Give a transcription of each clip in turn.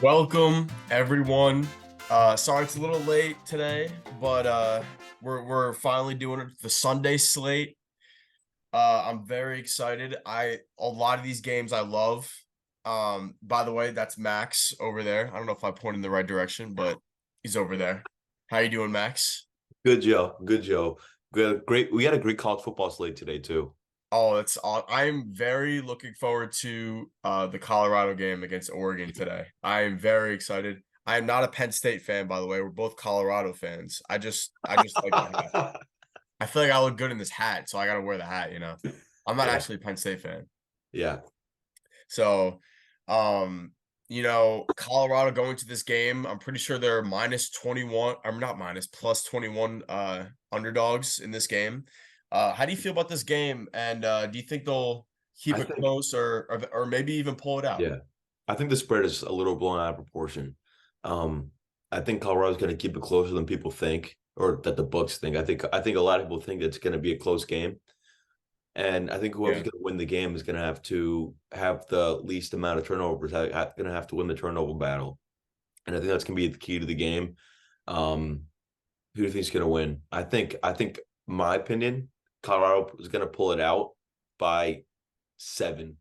Welcome everyone. Sorry it's a little late today, but we're finally doing it the Sunday slate. I'm very excited. A lot of these games I love. By the way, that's Max over there. I don't know if I point in the right direction, but he's over there. How you doing, Max? Good Joe. Good Joe. Good, great. We had a great college football slate today too. Oh, it's all I'm very looking forward to the Colorado game against Oregon today. I am very excited. I am not a Penn State fan, by the way. We're both Colorado fans. I just like the hat. I feel like I look good in this hat, so I gotta wear the hat. I'm not Yeah, actually a Penn State fan. yeah. So Colorado going to this game, I'm pretty sure they're minus 21, or not minus, plus 21 underdogs in this game. How do you feel about this game? And do you think they'll keep I it think, close or maybe even pull it out? yeah. I think the spread is a little blown out of proportion. Um, I think Colorado's going to keep it closer than people think, or that the books think. I think a lot of people think it's going to be a close game, and I think whoever's Yeah. going to win the game is going to have to have the least amount of turnovers. Going to have to win the turnover battle, and I think that's going to be the key to the game. Um, who do you think is going to win? I think, my opinion, Colorado is going to pull it out by 7.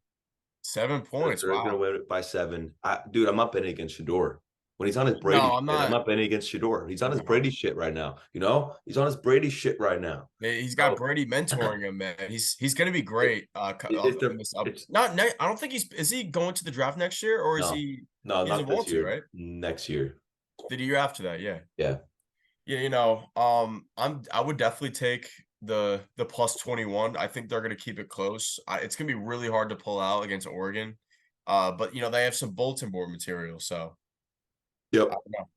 7 points. They're going to Wow. win it by 7. Dude, I'm not betting against Shador. When he's on his No, Brady I'm shit, I'm not. not betting against Shador. He's on his No. Brady shit right now. He's on his Brady shit right now. He's got So Brady mentoring him, man. He's gonna be it, great. it's In the this up. it's Not ne I don't think is he going to the draft next year, or is no, he? no, He not doesn't this want to, year. right? Next year. The year after that, yeah. Yeah. Yeah, I would definitely take the plus 21. I think they're gonna keep it close. It's gonna be really hard to pull out against Oregon. But they have some bulletin board material, so I Yep. don't know.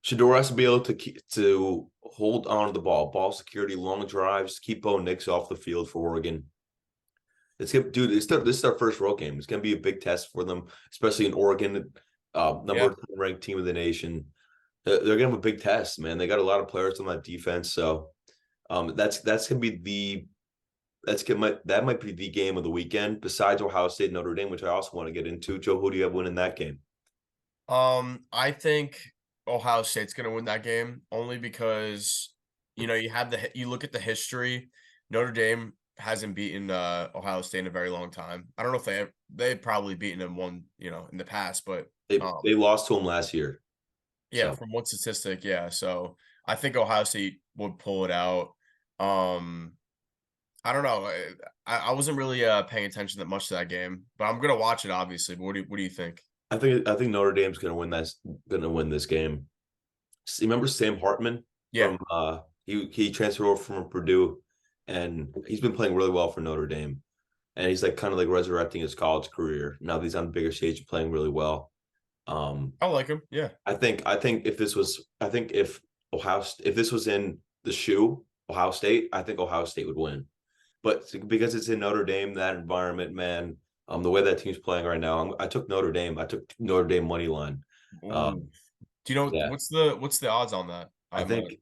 Shador has to be able to hold on to the ball security, long drives, keep Bo Nix off the field for Oregon. Dude. This is their first road game. It's gonna be a big test for them, especially in Oregon, number Yeah. 10 ranked team in the nation. They're gonna have a big test, man. They got a lot of players on that defense, so that's gonna be that might be the game of the weekend. Besides Ohio State Notre Dame, which I also want to get into. Joe, who do you have winning that game? I think Ohio State's gonna win that game only because you look at the history. Notre Dame hasn't beaten Ohio State in a very long time. I don't know if they've probably beaten them one, in the past, but They lost to him last year, yeah, so from one statistic, yeah. So I think Ohio State would pull it out. Um, I don't know. I wasn't really paying attention that much to that game, but I'm gonna watch it obviously. But what do you think? I think Notre Dame's gonna win this game. Remember Sam Hartman Yeah. from he transferred over from Purdue, and he's been playing really well for Notre Dame, and he's like kind of like resurrecting his college career now that he's on a bigger stage playing really well. Um, I like him. Yeah. I think if this was in the shoe, Ohio State, I think Ohio State would win. But because it's in Notre Dame, that environment, man, the way that team's playing right now, I took Notre Dame. I took Notre Dame money line. Ooh. Do you know Yeah, what's the odds on that? I think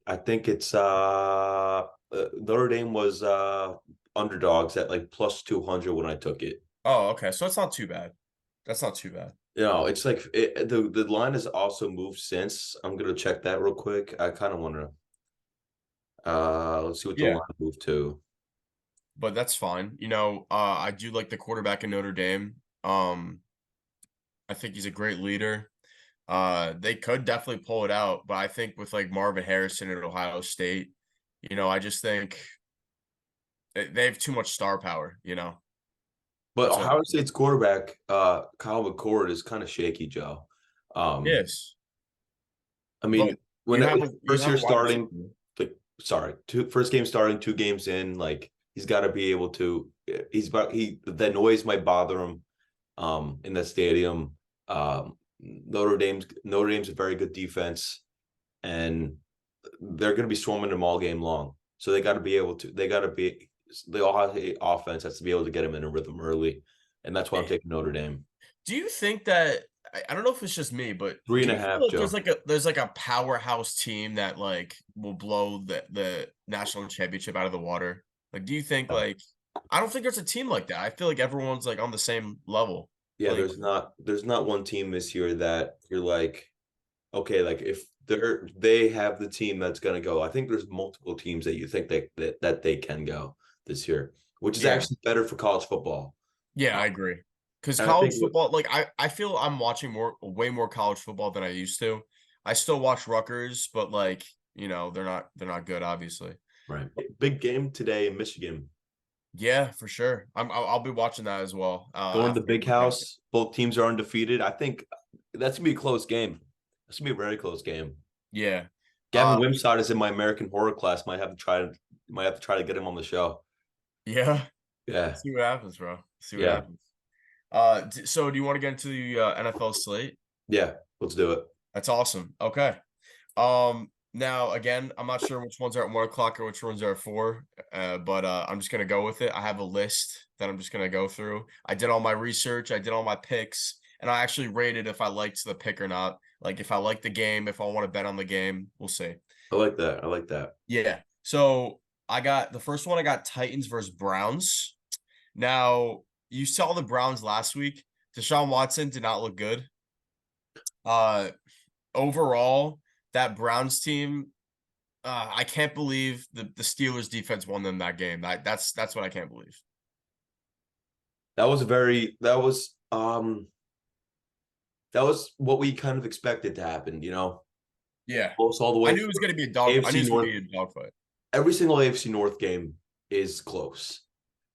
it's Notre Dame was underdogs at like plus 200 when I took it. Oh, okay. So it's not too bad. That's not too bad. It's like the line has also moved since. I'm gonna check that real quick. I kind of want to let's see what the Yeah. line moved to. But that's fine. I do like the quarterback in Notre Dame. I think he's a great leader. They could definitely pull it out, but I think with like Marvin Harrison at Ohio State, I just think they have too much star power. But That's what Ohio State's quarterback, Kyle McCord, is kind of shaky, Joe. Um, Yes. I But mean, when you have it, a you first have year a wide starting, receiver. like, sorry, first game starting, 2 games in, like he's got to be able to. The noise might bother him, in the stadium. Notre Dame's a very good defense, and they're going to be swarming them all game long. So they got to be able to. They got to be. The Ohio State offense has to be able to get them in a rhythm early, and that's why I'm Eh, taking Notre Dame. Do you think that I don't know if it's just me, but Three do and a you feel half, like Joe. there's like a powerhouse team that like will blow the national championship out of the water? Like, do you think Yeah. like I don't think there's a team like that. I feel like everyone's like on the same level. Yeah, Like, there's not one team this year that you're like, okay, like if they have the team that's gonna go. I think there's multiple teams that you think that they can go this year, which is yeah, actually better for college football. yeah, Uh, I agree. Because and I college think football, like I feel I'm watching way more college football than I used to. I still watch Rutgers, but like, they're not good, obviously. right, big game today in Michigan. Yeah, for sure. I'll be watching that as well. Going to the After the big weekend. house. Both teams are undefeated. I think that's gonna be a close game. That's gonna be a very close game. Yeah. Gavin Uh, Wimsatt is in my American horror class. Might have to try to get him on the show. yeah. Yeah, See what happens, bro. See what yeah, happens. So do you want to get into the NFL slate? yeah. Let's do it. That's awesome. Okay. Now again, I'm not sure which ones are at 1 o'clock or which ones are at 4. But I'm just gonna go with it. I have a list that I'm just gonna go through. I did all my research, I did all my picks, and I actually rated if I liked the pick or not. Like if I like the game, if I want to bet on the game, we'll see. I like that. I like that. Yeah. So I got the first one, I got Titans versus Browns. Now, you saw the Browns last week. Deshaun Watson did not look good. Uh Overall, that Browns team, I can't believe the Steelers defense won them that game. That's what I can't believe. That was what we kind of expected to happen, Yeah. close all the I way knew it through. was gonna be a dog. I knew it AFC was gonna North, be a dogfight. every single AFC North game is close.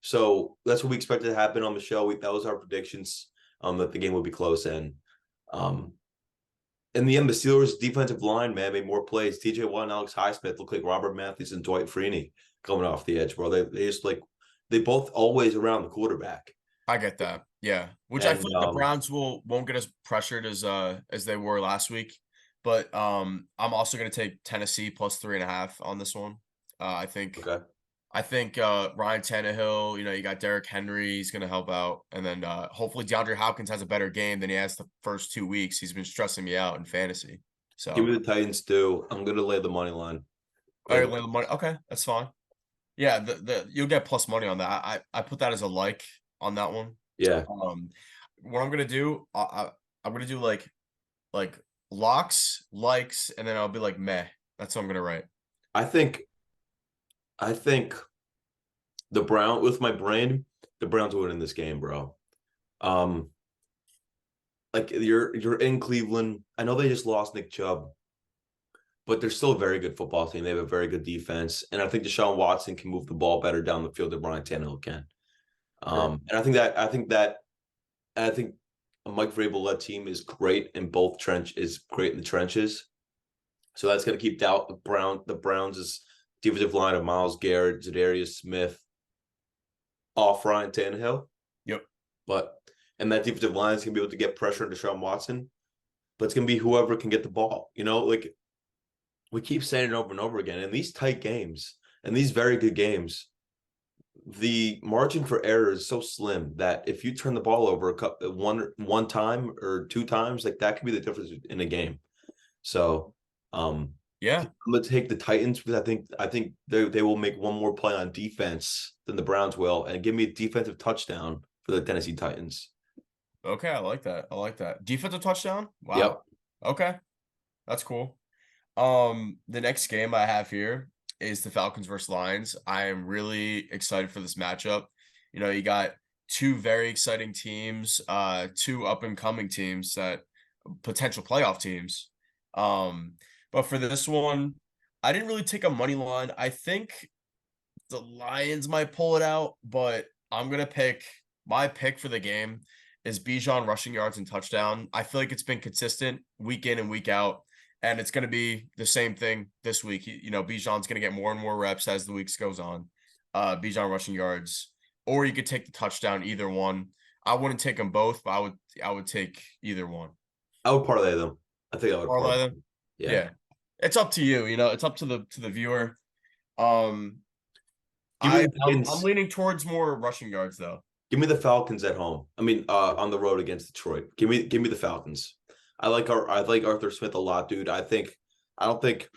So that's what we expected to happen on the show. That was our predictions, that the game would be close. And um, in the end, the Steelers' defensive line, man, made more plays. TJ Watt and Alex Highsmith look like Robert Matthews and Dwight Freeney coming off the edge, bro. They just like they both always around the quarterback. I get that. Yeah. Which I And feel like the Browns won't get as pressured as they were last week. But I'm also gonna take Tennessee plus 3.5 on this one. I think okay. I think Ryan Tannehill, you got Derrick Henry, he's gonna help out. And then hopefully DeAndre Hopkins has a better game than he has the first 2 weeks. He's been stressing me out in fantasy. Give So me the Titans too. I'm gonna lay the money line. all Lay right, the- lay the money. Okay, that's fine. Yeah, the you'll get plus money on that. I put that as a like on that one. yeah, What I'm gonna do, I'm gonna do like locks, likes, and then I'll be like meh. That's what I'm gonna write. I think I think the Brown with my brain, the Browns will win in this game, bro. Um, like you're in Cleveland. I know they just lost Nick Chubb, but they're still a very good football team. They have a very good defense, and I think Deshaun Watson can move the ball better down the field than Brian Tannehill can. Sure. And I think a Mike Vrabel led team is great in both is great in the trenches. So that's going to keep doubt the Browns' defensive line of Myles Garrett, Zadarius Smith off Ryan Tannehill. Yep. But and that defensive line is going to be able to get pressure on Deshaun Watson. But it's going to be whoever can get the ball. Like we keep saying it over and over again. In these tight games and these very good games, the margin for error is so slim that if you turn the ball over one time or two times, like that could be the difference in a game. So Yeah. I'm gonna take the Titans because I think they will make one more play on defense than the Browns will, and give me a defensive touchdown for the Tennessee Titans. Okay, I like that. I like that. Defensive touchdown? Yep. Wow. Okay. That's cool. The next game I have here is the Falcons versus Lions. I am really excited for this matchup. You got two very exciting teams, two up and coming teams that potential playoff teams. Um, but for this one, I didn't really take a money line. I think the Lions might pull it out, but I'm gonna pick my pick for the game is Bijan rushing yards and touchdown. I feel like it's been consistent week in and week out, and it's gonna be the same thing this week. Bijan's gonna get more and more reps as the weeks goes on. Bijan rushing yards, or you could take the touchdown, either one. I wouldn't take them both, but I would take either one. I would parlay them. I think I would Parlay parlay them. them. Yeah. Yeah, it's up to you. It's up to the viewer. Um, Give me I the I'm Titans. leaning towards more rushing yards though. Give me the Falcons at home. I mean, on the road against Detroit. Give me the Falcons. I like Arthur Smith a lot, dude. I don't think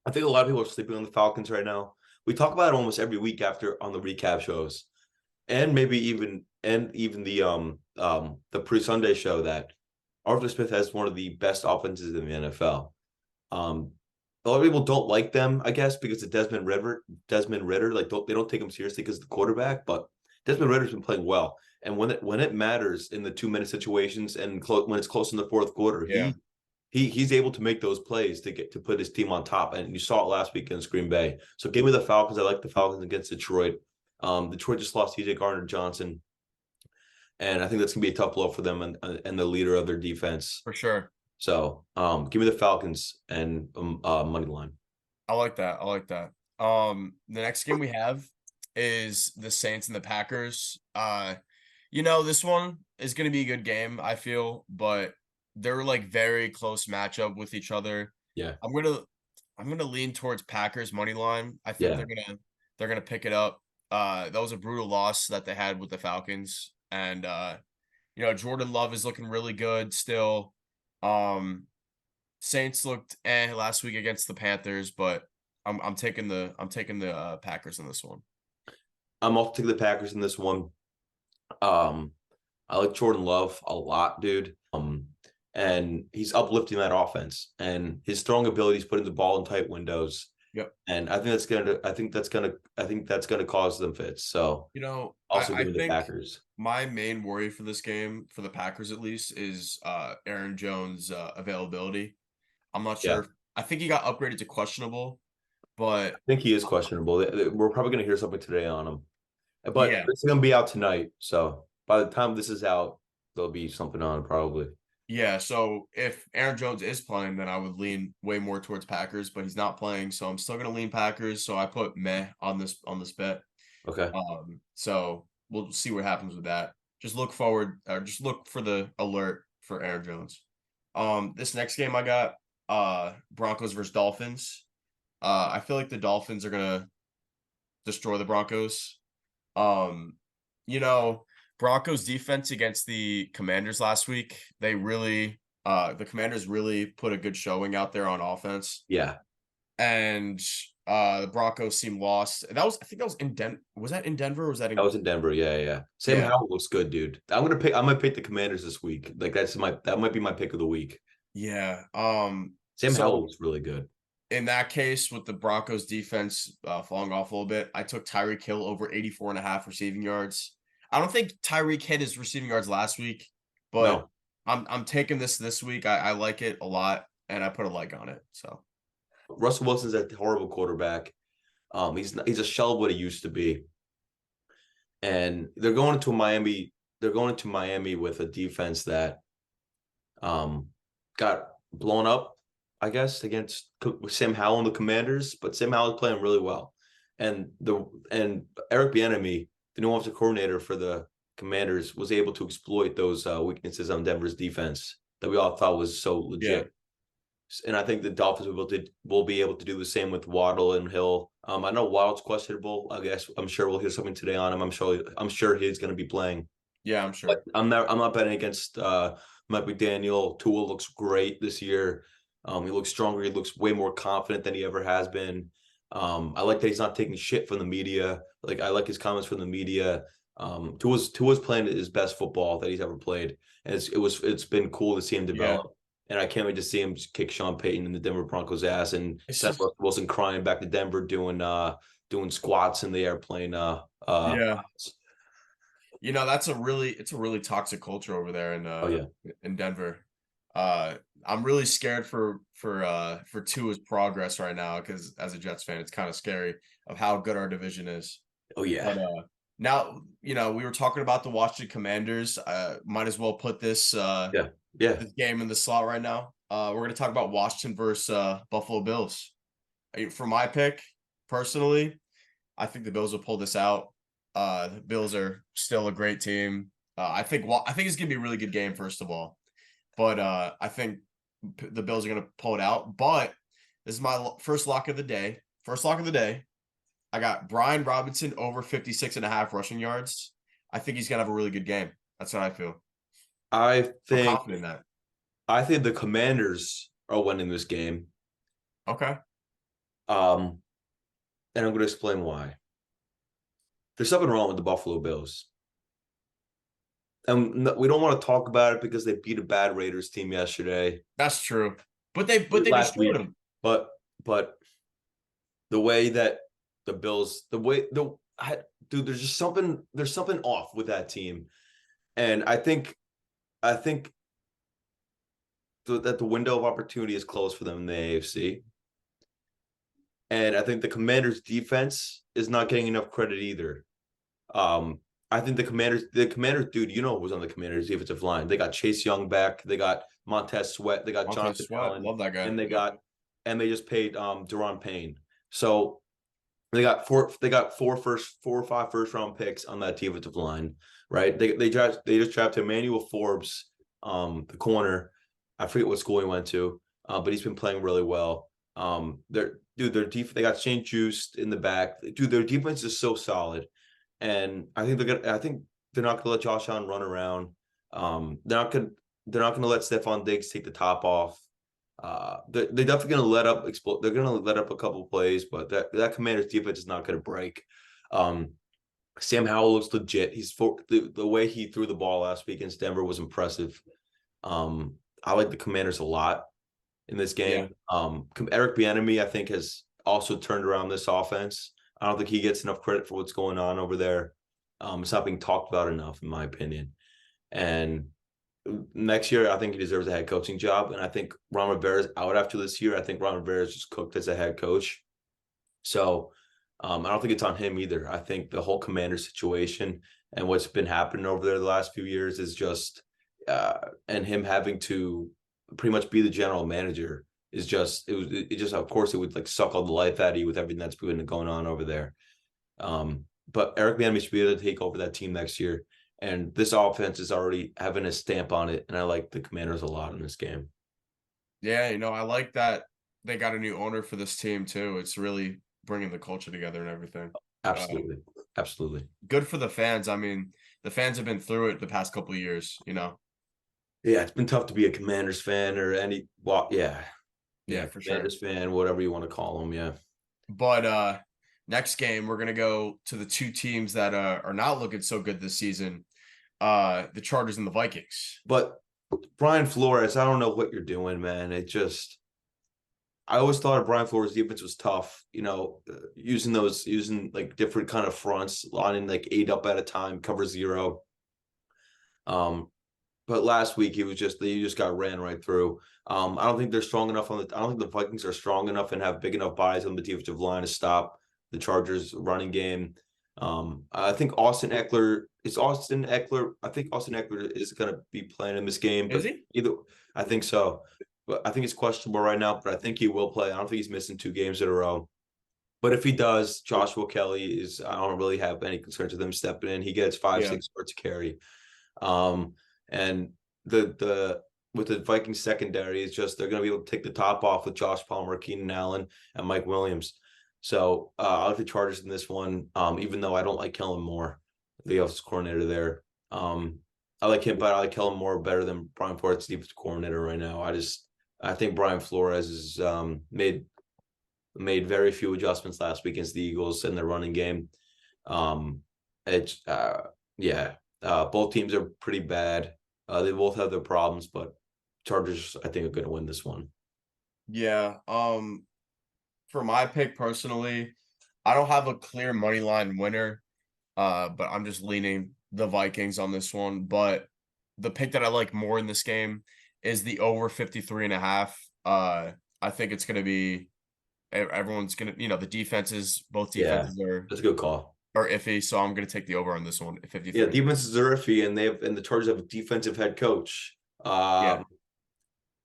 I think a lot of people are sleeping on the Falcons right now. We talk about it almost every week after on the recap shows, and maybe even and even the pre-Sunday show that Arthur Smith has one of the best offenses in the NFL. A lot of people don't like them, I guess, because of Desmond Ritter, like they don't take him seriously because of the quarterback. But Desmond Ritter's been playing well, and when it matters in the 2 minute situations and when it's close in the fourth quarter, Yeah, he's able to make those plays to put his team on top. And you saw it last week against Green Bay. So give me the Falcons. I like the Falcons against Detroit. Detroit just lost TJ Gardner-Johnson, and I think that's gonna be a tough blow for them and the leader of their defense. for sure. So give me the Falcons and money line. I like that. I like that. The next game we have is the Saints and the Packers. This one is going to be a good game, I feel, but they're like very close matchup with each other. Yeah, I'm gonna I'm gonna lean towards Packers money line. I think yeah. they're gonna pick it up. That was a brutal loss that they had with the Falcons, and Jordan Love is looking really good still. Um, Saints looked last week against the Panthers, but I'm taking the Packers in this one. I'm also taking the Packers in this one. Um, I like Jordan Love a lot, dude. And he's uplifting that offense, and his throwing abilities, putting the ball in tight windows. Yep. And I think that's gonna cause them fits. So I, also I give me the think Packers. my main worry for this game, for the Packers at least, is Aaron Jones' availability. I'm not Yeah, sure. I think he got upgraded to questionable, but I think he is questionable. We're probably gonna hear something today on him, but yeah, it's gonna be out tonight. So by the time this is out, there'll be something on probably. yeah. So if Aaron Jones is playing, then I would lean way more towards Packers, but he's not playing, so I'm still gonna lean Packers. So I put meh on this bet. Okay. So we'll see what happens with that. Just look forward, or just look for the alert for Aaron Jones. This next game I got, Broncos versus Dolphins. I feel like the Dolphins are gonna destroy the Broncos. Um, you know, Broncos defense against the Commanders last week, the Commanders really put a good showing out there on offense. Yeah. And the Broncos seemed lost. I think that was in was that in Denver or was that That in was in Denver. Yeah, yeah. Sam yeah. Howell looks good, dude. I might pick the Commanders this week. Like that might be my pick of the week. Yeah. Sam Howell So looks really good. in that case, with the Broncos defense falling off a little bit, I took Tyreek Hill over 84 and a half receiving yards. I don't think Tyreek hit his receiving yards last week, but No, I'm taking this week. I like it a lot, and I put a like on it. So Russell Wilson's a horrible quarterback. He's a shell of what he used to be, and they're going into Miami. They're going into Miami with a defense that um got blown up, I guess, against Sam Howell and the Commanders. But Sam Howell is playing really well, and Eric Bieniemy, the new offensive coordinator for the Commanders, was able to exploit those weaknesses on Denver's defense that we all thought was so yeah, legit. And I think the Dolphins will be able to do the same with Waddle and Hill. I know Waddle's questionable. I guess I'm sure we'll hear something today on him. I'm sure he's going to be playing. yeah, I'm But sure. I'm not betting against Mike McDaniel. Tua looks great this year. He looks stronger. He looks way more confident than he ever has been. I like that he's not taking shit from the media. Like I like his comments from the media. Tua's playing his best football that he's ever played, and it's been cool to see him Yeah, develop. And I can't wait to see him kick Sean Payton and the Denver Broncos ass and it's Seth just Wilson crying back to Denver doing squats in the airplane. yeah. That's it's a really toxic culture over there Oh yeah. in Denver. Uh I'm really scared for Tua's progress right now because as a Jets fan, it's kind of scary of how good our division is. Oh yeah. But now, we were talking about the Washington Commanders. Might as well put Yeah. Yeah. this game in the slot right now. We're gonna talk about Washington versus Buffalo Bills. For my pick, personally, I think the Bills will pull this out. The Bills are still a great team. I think it's gonna be a really good game, first of all. But I think the Bills are gonna pull it out. But this is my first lock of the day. First lock of the day. I got Brian Robinson over 56 and a half rushing yards. I think he's gonna have a really good game. That's what I feel. I I'm think confident in that. I think the Commanders are winning this game. Okay. Um, and I'm going to explain why. There's something wrong with the Buffalo Bills. we don't want to talk about it because they beat a bad Raiders team yesterday, That's true. But they last destroyed week. him. But the way that the Bills, dude, there's something off with that team, and I think that the window of opportunity is closed for them in the AFC, and I think the Commanders' defense is not getting enough credit either. Um, I think the Commanders, dude, who was on the Commanders defensive line? They got Chase Young back. They got Montez Sweat. They got Montez Jonathan Sweat, Allen, love that guy. and Yep. they just paid Deron Payne. So they got four or five first round picks on that defensive line, right? They just drafted Emmanuel Forbes, the corner. I forget what school he went to, but he's been playing really well. They got St. Juice in the back. Dude, their defense is so solid, and I think they're not gonna let Josh Allen run around. They're not gonna let Stephon Diggs take the top off. They're definitely going to let up explode. They're going to let up a couple plays, but that Commanders defense is not going to break. Um, Sam Howell looks legit. The way he threw the ball last week against Denver was impressive. I like the Commanders a lot in this Yeah. game. Eric Bieniemy, I think, has also turned around this offense. I don't think he gets enough credit for what's going on over there. It's not being talked about enough, in my opinion. And next year, I think he deserves a head coaching job. And I think Ron Rivera's out after this year. I think Ron Rivera's just cooked as a head coach. So I don't think it's on him either. I think the whole Commander situation and what's been happening over there the last few years is just, and him having to pretty much be the general manager is just, of course, it would like suck all the life out of you with everything that's been going on over there. But Eric Bieniemy should be able to take over that team next year. And this offense is already having a stamp on it, and I like the Commanders a lot in this game. Yeah, I like that they got a new owner for this team too. It's really bringing the culture together and everything. Absolutely, absolutely. Good for the fans. I mean, the fans have been through it the past couple of years. Yeah, it's been tough to be a Commanders fan or Yeah, yeah, for sure. Commanders fan, whatever you want to call them. Yeah, But next game we're gonna go to the two teams that are not looking so good this season. The Chargers and the Vikings. but Brian Flores, I don't know what you're doing, man. I always thought Brian Flores' defense was tough. Using like different kind of fronts, lining like 8 up at a time, cover 0. Um, but last week he just got ran right through. I don't think they're strong enough I don't think the Vikings are strong enough and have big enough bodies on the defensive line to stop the Chargers running game. I think Austin Eckler I think Austin Eckler is going to be playing in this game, Is but he? either I think so. But I think it's questionable right now, but I think he will play. I don't think he's missing 2 games in a row. But if he does, Joshua Kelly I don't really have any concerns with him stepping in. He gets five, Yeah. 6 yards to carry. And the with the Vikings secondary, it's just they're going to be able to take the top off with Josh Palmer, Keenan Allen, and Mike Williams. So I like the Chargers in this one, even though I don't like Kellen Moore, the offensive coordinator there. I like him, but I like Kellen Moore better than Brian Flores, defensive coordinator right now. I think Brian Flores has made very few adjustments last week against the Eagles in their running game. Um, it's yeah, both teams are pretty bad. They both have their problems, but Chargers, I think, are going to win this one. Yeah. For my pick personally, I don't have a clear money line winner. But I'm just leaning the Vikings on this one. But the pick that I like more in this game is the over 53.5. I think it's gonna be everyone's gonna, the defenses, both Yeah, defenses are that's a good call. are iffy, so I'm gonna take the over on this one at Yeah, 53. defenses are iffy, and the Chargers have a defensive head coach. Yeah.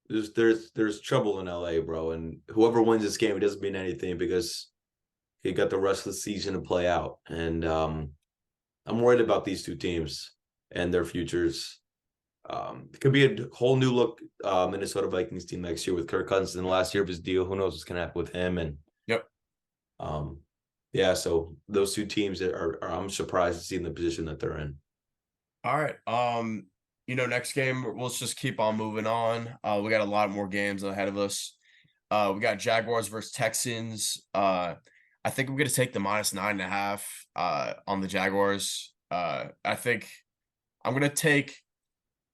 There's trouble in LA, bro, and whoever wins this game, it doesn't mean anything because he got the rest of the season to play out, and I'm worried about these two teams and their futures. It could be a whole new look Minnesota Vikings team next year with Kirk Cousins in the last year of his deal. Who knows what's going to happen with him? And Yep. um, yeah, so those two teams are I'm surprised to see in the position that they're in. All right. Next game, let's just keep on moving on. We got a lot more games ahead of us. We got Jaguars versus Texans. I think I'm gonna take the -9.5 on the Jaguars. I think I'm gonna take.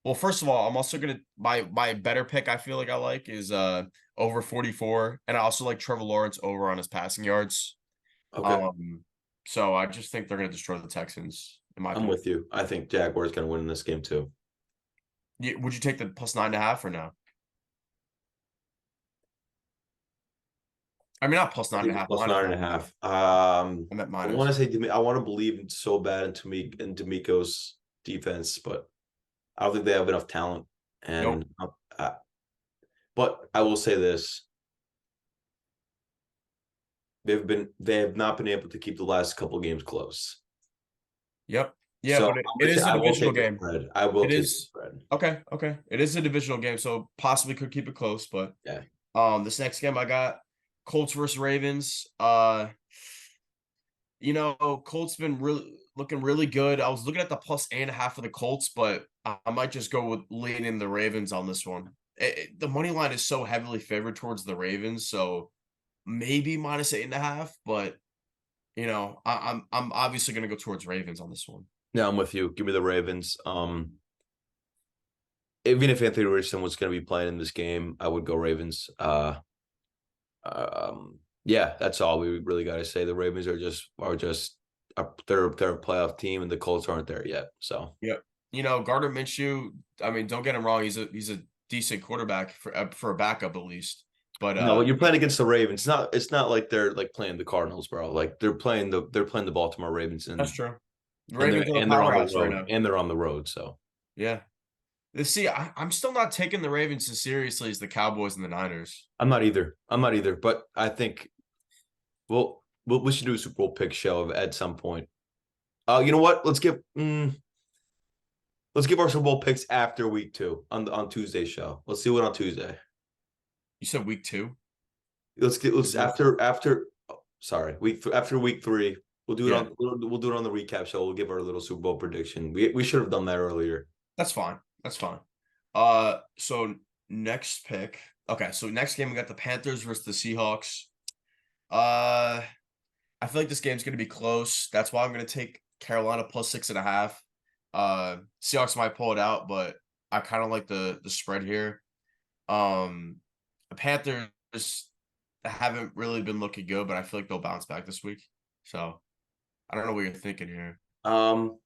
Well, first of all, I'm also gonna my better pick. I feel like I like is over 44, and I also like Trevor Lawrence over on his passing yards. Okay, Um, so I just think they're gonna destroy the Texans, in my I'm opinion. with you. I think Jaguars going to win in this game too. Would you take the plus 9.5 or no? I mean, not plus nine and Take a the half, plus minus nine nine and a and a half. half. I meant I want to minus. say I want to believe so bad in D'Amico's defense, but I don't think they have enough talent. Nope. And but I will say this: they have not been able to keep the last couple games close. Yep. Yeah, So but it is a I will divisional take the game. spread. I will It take the is spread. okay. Okay. It is a divisional game, so possibly could keep it close. But Yeah. this next game I got Colts versus Ravens. Colts been really looking really good. I was looking at the plus 8.5 for the Colts, but I might just go with leaning the Ravens on this one. The money line is so heavily favored towards the Ravens, so maybe minus 8.5. But I'm obviously going to go towards Ravens on this one. Yeah, I'm with you. Give me the Ravens. Even if Anthony Richardson was going to be playing in this game, I would go Ravens. Yeah, that's all we really got to say. The Ravens they're a playoff team, and the Colts aren't there yet. So Yep. Gardner Minshew. I mean, don't get him wrong. He's a decent quarterback for a backup at least. But no, when you're playing against the Ravens, it's not like they're like playing the Cardinals, bro. Like they're playing the Baltimore Ravens, that's true. The and they're Ravens are the and they're on the powerhouse right road, now. and they're on the road. So Yeah. See, I'm still not taking the Ravens as seriously as the Cowboys and the Niners. I'm not either. I'm not either. But I think we should do a Super Bowl pick show at some point. You know what? Let's give our Super Bowl picks after week 2 on Tuesday's show. Let's do it on Tuesday. You said week 2? Let's after sorry, after week 3. Yeah, We'll do it on the recap show. We'll give our little Super Bowl prediction. We should have done that earlier. that's fine. That's fine. So next pick. Okay, so next game we got the Panthers versus the Seahawks. I feel like this game's gonna be close. That's why I'm gonna take Carolina plus 6.5. Seahawks might pull it out, but I kind of like the spread here. The Panthers haven't really been looking good, but I feel like they'll bounce back this week. So I don't know what you're thinking here. Um,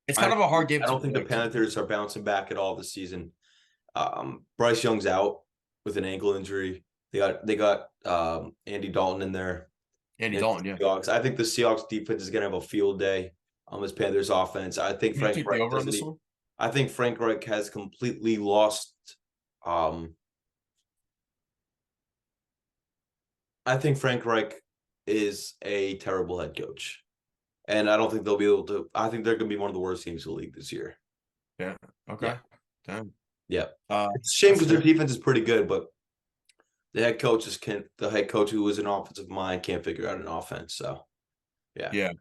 It's I kind of a hard game I to don't think the predict. Panthers are bouncing back at all this season. Bryce Young's out with an ankle injury. They got Andy Dalton in there. Andy And Dalton, yeah. Seahawks. I think the Seahawks defense is going to have a field day on this Panthers offense. Would you take the over on this one? I think Frank Reich has completely lost. Um, I think Frank Reich is a terrible head coach, and I don't think they'll be able to. I think they're going to be one of the worst teams in the league this year. Yeah. Okay. Yeah, Damn. yeah. Uh, It's a shame that's because their fair. defense is pretty good, but the head coach just can't. The head coach who is an offensive mind can't figure out an offense. So yeah. Yeah.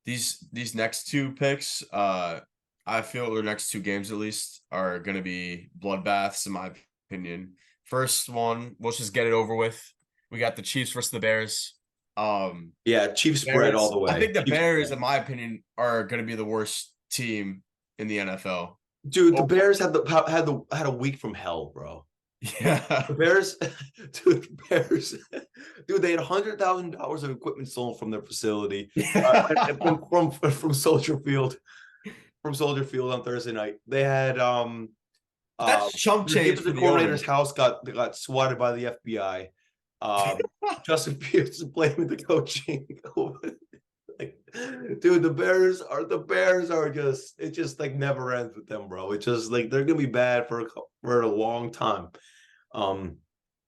These next two picks, I feel the next two games at least are going to be bloodbaths in my opinion. First one, let's just get it over with. We got the Chiefs versus the Bears. Yeah, Chiefs spread all Bears. the I way. think the Chiefs Bears, spread. in my opinion, are going to be the worst team in the NFL. Dude, the Oh, Bears had a week from hell, bro. yeah. The Bears, dude, the Bears, dude, they had $100,000 of equipment stolen from their facility, from Soldier Field, on Thursday night. They had That's chump the change for defensive the coordinator's owner. house got swatted by the FBI. Justin Fields is blaming the coaching. Like, dude, the Bears are just it just like never ends with them, bro. It's just like they're gonna be bad for a long time. And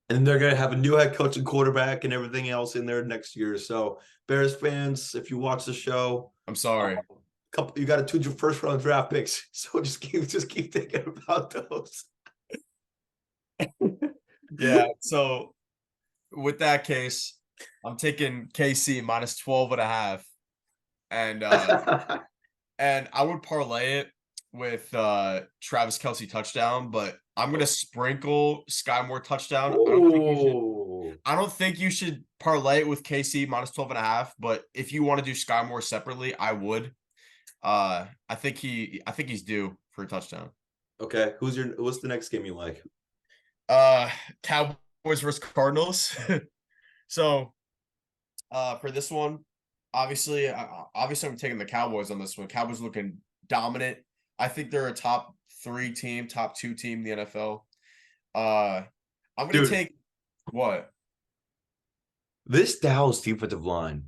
they're gonna have a new head coach and quarterback and everything else in there next year. So Bears fans, if you watch the show, I'm sorry. you got 2 first round draft picks. So just keep thinking about those. Yeah. So with that case, I'm taking KC minus 12.5. And and I would parlay it with Travis Kelsey touchdown, but I'm gonna sprinkle Sky Moore touchdown. Oh, I don't think you should parlay it with KC minus 12.5, but if you want to do Sky Moore separately, I would. I think he's due for a touchdown. Okay, what's the next game you like? Uh, Cowboys versus Cardinals. So, for this one, obviously, I'm taking the Cowboys on this one. Cowboys looking dominant. I think they're a top three team, top two team in the NFL. Uh, I'm gonna Dude, take what? this Dallas defensive line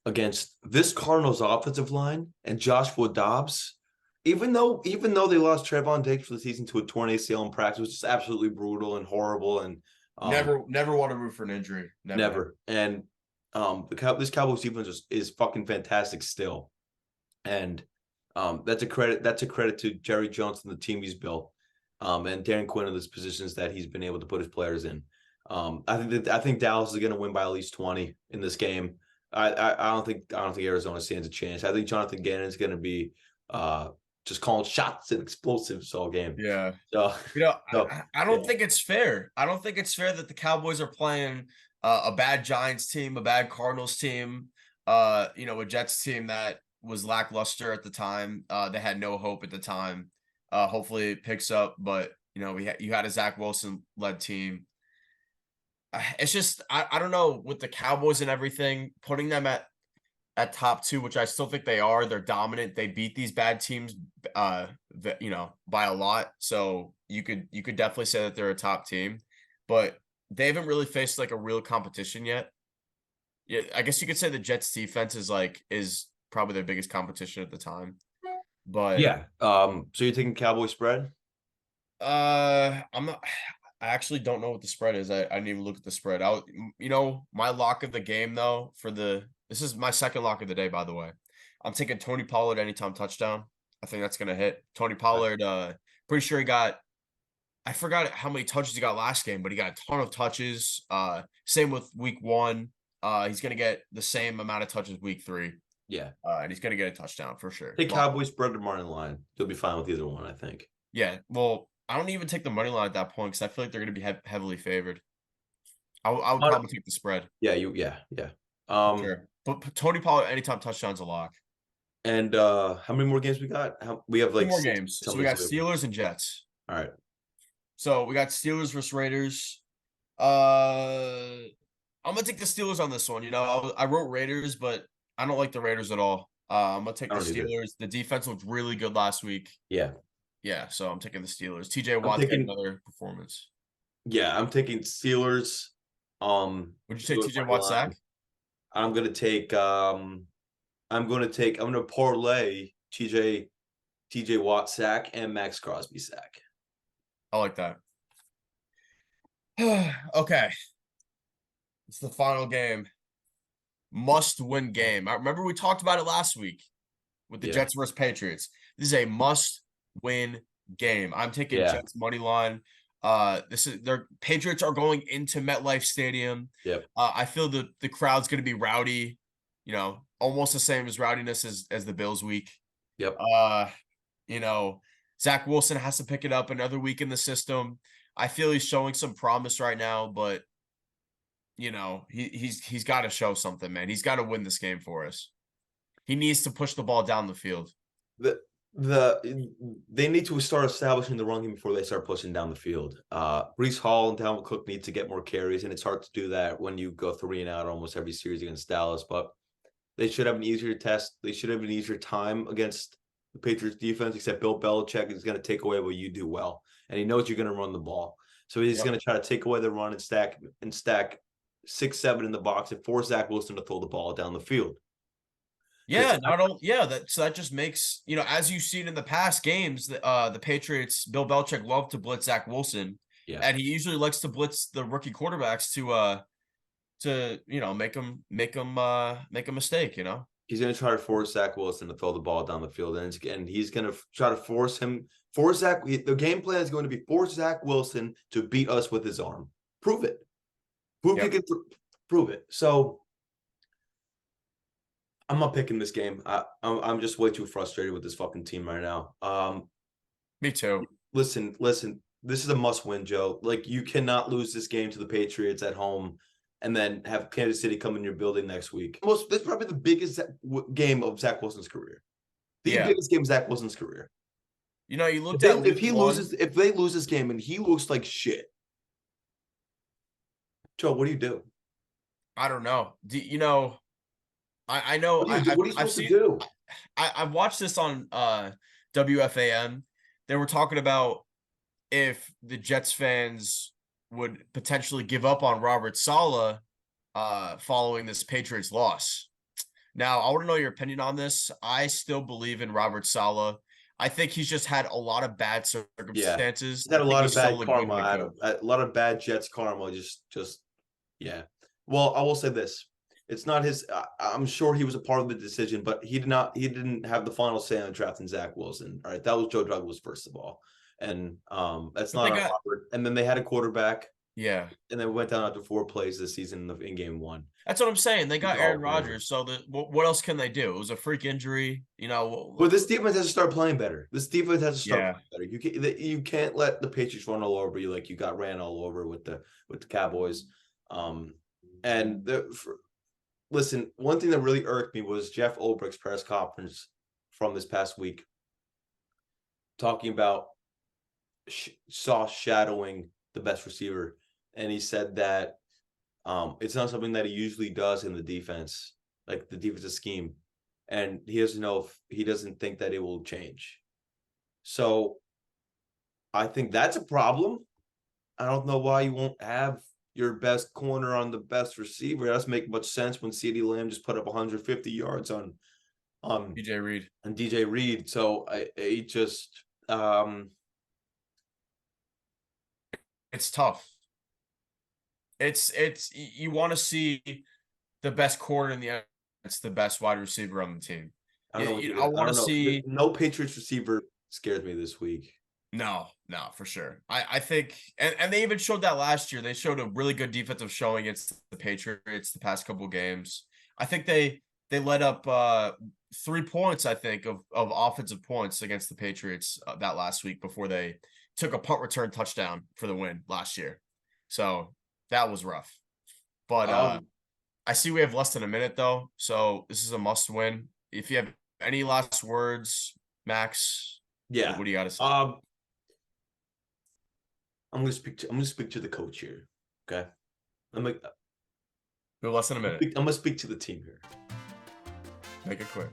against this Cardinals offensive line and Joshua Dobbs, even though they lost Trevon Diggs for the season to a torn ACL in practice, which is absolutely brutal and horrible and Never want to root for an injury. Never. never. And this Cowboys defense is fucking fantastic still. And that's a credit to Jerry Jones and the team he's built. And Darren Quinn in the positions that he's been able to put his players in. I think Dallas is going to win by at least 20 in this game. I don't think Arizona stands a chance. I think Jonathan Gannon is going to be just calling shots and explosives all game. Yeah. So, I don't think it's fair. I don't think it's fair that the Cowboys are playing a bad Giants team, a bad Cardinals team, a Jets team that was lackluster at the time. They had no hope at the time. Hopefully it picks up, but you had a Zach Wilson led team. It's just I don't know with the Cowboys and everything, putting them at top two, which I still think they are. They're dominant. They beat these bad teams, by a lot. So you could definitely say that they're a top team, but they haven't really faced like a real competition yet. Yeah, I guess you could say the Jets defense is probably their biggest competition at the time. But yeah. So you're taking Cowboy spread? I'm not. I actually don't know what the spread is. I didn't even look at the spread. My lock of the game though this is my second lock of the day, by the way. I'm taking Tony Pollard anytime touchdown. I think that's gonna hit. Tony Pollard, pretty sure I forgot how many touches he got last game, but he got a ton of touches. Same with week 1. He's gonna get the same amount of touches week 3. Yeah. And he's gonna get a touchdown for sure. Take Cowboy spread or money line. You'll be fine with either one, I think. Yeah, well, I don't even take the money line at that point because I feel like they're going to be heavily favored. I would probably take the spread. Yeah, yeah. Sure. But Tony Pollard anytime touchdowns a lock. And how many more games we got? We have like 2 more games. So we got Steelers and Jets. All right. So we got Steelers versus Raiders. I'm gonna take the Steelers on this one. I wrote Raiders, but I don't like the Raiders at all. I'm gonna take the Steelers. The defense looked really good last week. Yeah. Yeah, so I'm taking the Steelers. TJ Watt's got another performance. Yeah, I'm taking Steelers. Would you take TJ Watt sack? I'm gonna parlay TJ Watt sack and Max Crosby sack. I like that. Okay. It's the final game. Must-win game. I remember we talked about it last week with the Jets versus Patriots. This is a must-win game. I'm taking Jets money line. Their Patriots are going into MetLife Stadium. Yep. I feel the crowd's going to be rowdy. Almost the same as rowdiness as the Bills week. Yep. Zach Wilson has to pick it up another week in the system. I feel he's showing some promise right now, but he's got to show something, man. He's got to win this game for us. He needs to push the ball down the field. They need to start establishing the run game before they start pushing down the field. Breece Hall and Dalvin Cook need to get more carries, and it's hard to do that when you go 3 and out almost every series against Dallas. But they should have an easier test. They should have an easier time against the Patriots defense, except Bill Belichick is going to take away what you do well, and he knows you're going to run the ball. So he's going to try to take away the run and stack 6-7 in the box and force Zach Wilson to throw the ball down the field. Yeah, that just makes, as you've seen in the past games, the Patriots, Bill Belichick loved to blitz Zach Wilson. Yeah. And he usually likes to blitz the rookie quarterbacks to make a mistake, He's going to try to force Zach Wilson to throw the ball down the field, and he's going to try to force Zach. The game plan is going to be force Zach Wilson to beat us with his arm. Prove it. Prove it. So I'm not picking this game. I'm just way too frustrated with this fucking team right now. Me too. Listen. This is a must-win, Joe. Like, you cannot lose this game to the Patriots at home and then have Kansas City come in your building next week. That's probably the biggest game of Zach Wilson's career. The Yeah. biggest game of Zach Wilson's career. You looked at week one. If they lose this game and he looks like shit, Joe, what do you do? I don't know. I know What do you do? What are you I've supposed to seen do? I've watched this on WFAN. They were talking about if the Jets fans would potentially give up on Robert Saleh following this Patriots loss. Now, I want to know your opinion on this. I still believe in Robert Saleh. I think he's just had a lot of bad Yeah, circumstances. he's I had a think lot he's of bad still a good karma head out coach. of a lot of bad Jets karma. Just yeah. Well, I will say this: it's not his. I'm sure he was a part of the decision, but he did not. He didn't have the final say on drafting Zach Wilson. All right, that was Joe Douglas first of all, and that's But not they on got Robert. And then they had a quarterback, yeah. and then went down after 4 plays this season in game one. That's what I'm saying. They He's got all Aaron over. Rodgers, so what else can they do? It was a freak injury, But this defense has to start playing better. This defense has to start Yeah. playing better. You can't let the Patriots run all over you like you got ran all over with the Cowboys. Um, and listen, one thing that really irked me was Jeff Ulbricht's press conference from this past week, talking about Sauce shadowing the best receiver, and he said that it's not something that he usually does in the defense, like the defensive scheme, and he doesn't think that it will change. So I think that's a problem. I don't know why you won't have your best corner on the best receiver. It doesn't make much sense when CeeDee Lamb just put up 150 yards on DJ Reed. DJ Reed. So I just It's tough. It's you want to see the best corner in the it's the best wide receiver on the team. I don't know what I I want to don't know. see No Patriots receiver scares me this week. no, for sure. I think and they even showed that last year. They showed a really good defensive showing against the Patriots the past couple games. I think they let up 3 points, I think, of offensive points against the Patriots that last week before they took a punt return touchdown for the win last year. So that was rough. But Um, I see we have less than a minute though, so this is a must win. If you have any last words, Max, yeah. what do you got to say? I'm gonna speak to the coach here. Okay. I'm like We have less than a minute. I'm gonna speak to the team here. Make it quick.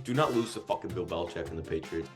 Do not lose to fucking Bill Belichick and the Patriots.